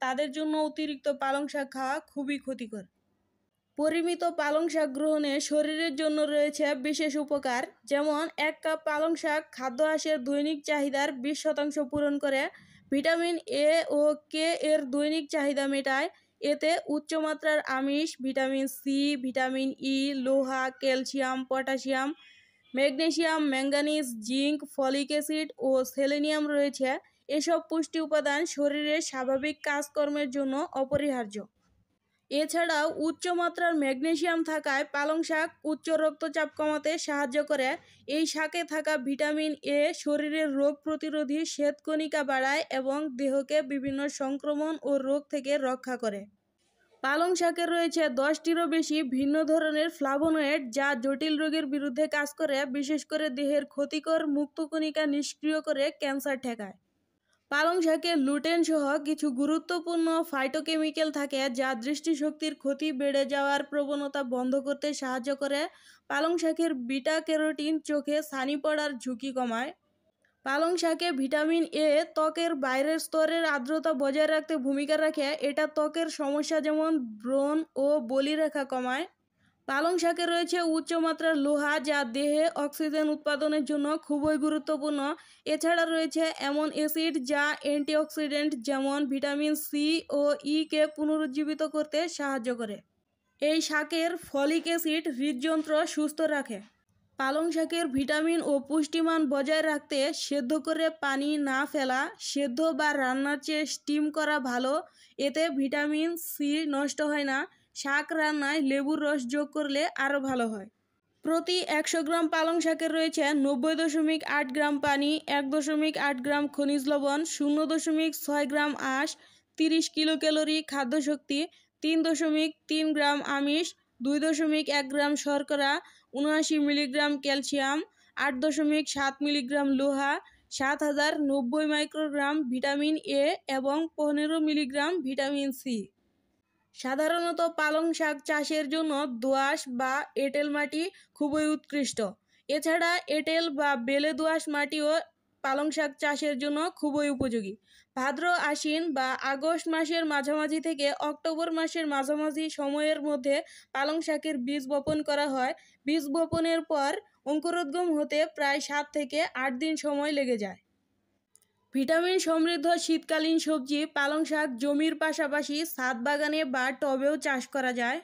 তাদের জন্য অতিরিক্ত পালং শাক খাওয়া খুবই ক্ষতিকর। পরিমিত পালং শাক গ্রহণে শরীরের জন্য রয়েছে বিশেষ উপকার। যেমন 1 কাপ পালং শাক খাদ্য আঁশের দৈনিক চাহিদার 20% পূরণ করে। ভিটামিন এ ও কে এর দৈনিক চাহিদা মেটায়। এতে উচ্চমাত্রার আমিষ, ভিটামিন সি, ভিটামিন ই, লোহা, calcium, potassium, magnesium, manganese, zinc, folic acid ও সেলেনিয়াম রয়েছে। এসব পুষ্টি উপাদান শরীরের স্বাভাবিক কাজকর্মের জন্য অপরিহার্য। এছাড়াও উচ্চমাত্রার ম্যাগনেসিয়াম থাকায় পালং শাক উচ্চ রক্তচাপ কমাতে সাহায্য করে। এই শাকে থাকা ভিটামিন এ শরীরের রোগ প্রতিরোধী শ্বেতকণিকা বাড়ায় এবং দেহকে বিভিন্ন সংক্রমণ ও রোগ থেকে রক্ষা করে। পালং শাকে রয়েছে 10টিরও বেশি ভিন্ন ধরনের ফ্লাভোনয়েড, যা জটিল রোগের বিরুদ্ধে কাজ করে, বিশেষ করে দেহের ক্ষতিকর মুক্তকণিকা নিষ্ক্রিয় করে ক্যান্সার ঠেকায়। পালং শাকে লুটেন সহ কিছু গুরুত্বপূর্ণ ফাইটোকেমিক্যাল থাকে যা দৃষ্টিশক্তির ক্ষতি বেড়ে যাওয়ার প্রবণতা বন্ধ করতে সাহায্য করে। পালং শাকের বিটা ক্যারোটিন চোখে ছানি পড়ার ঝুঁকি কমায়। পালং শাকে ভিটামিন এ ত্বকের বাইরের স্তরের আর্দ্রতা বজায় রাখতে ভূমিকা রাখে। এটা ত্বকের সমস্যা যেমন ব্রণ ও বলিরেখা কমায়। পালং শাকে রয়েছে উচ্চমাত্রার লোহা, যা দেহে অক্সিজেন উৎপাদনের জন্য খুবই গুরুত্বপূর্ণ। এছাড়া রয়েছে অ্যামিনো অ্যাসিড যা অ্যান্টিঅক্সিডেন্ট যেমন ভিটামিন সি ও ই কে পুনরুজ্জীবিত করতে সাহায্য করে। এই শাকের ফলিক অ্যাসিড হৃদযন্ত্র সুস্থ রাখে। পালং শাকের ভিটামিন ও পুষ্টিমান বজায় রাখতে সেদ্ধ করে পানি না ফেলা, সেদ্ধ বা রান্নার চেয়ে স্টিম করা ভালো। এতে ভিটামিন সি নষ্ট হয় না। শাক রান্নায় লেবুর রস যোগ করলে আরও ভালো হয়। প্রতি 100 গ্রাম পালং শাকের রয়েছে 90.8 গ্রাম পানি, 1.8 গ্রাম খনিজ লবণ, 0.6 গ্রাম আঁশ, 30 কিলো ক্যালোরি খাদ্যশক্তি, 3.3 গ্রাম আমিষ, 2.1 গ্রাম শর্করা, 79 মিলিগ্রাম ক্যালসিয়াম, 8.7 মিলিগ্রাম লোহা, 7090 মাইক্রোগ্রাম ভিটামিন এ এবং 15 মিলিগ্রাম ভিটামিন সি। সাধারণত পালং শাক চাষের জন্য দোআঁশ বা এঁটেল মাটি খুবই উৎকৃষ্ট। এছাড়া এঁটেল বা বেলে দোআঁশ মাটিও পালং শাক চাষের জন্য খুবই উপযোগী। ভাদ্র আশ্বিন বা আগস্ট মাসের মাঝামাঝি থেকে অক্টোবর মাসের মাঝামাঝি সময়ের মধ্যে পালং শাকের বীজ বপন করা হয়। বীজ বপনের পর অঙ্কুরোদ্গম হতে প্রায় 7 থেকে 8 দিন সময় লেগে যায়। ভিটামিন সমৃদ্ধ শীতকালীন সবজি পালং শাক জমির পাশাপাশি ছাদ বাগানে বা টবেও চাষ করা যায়।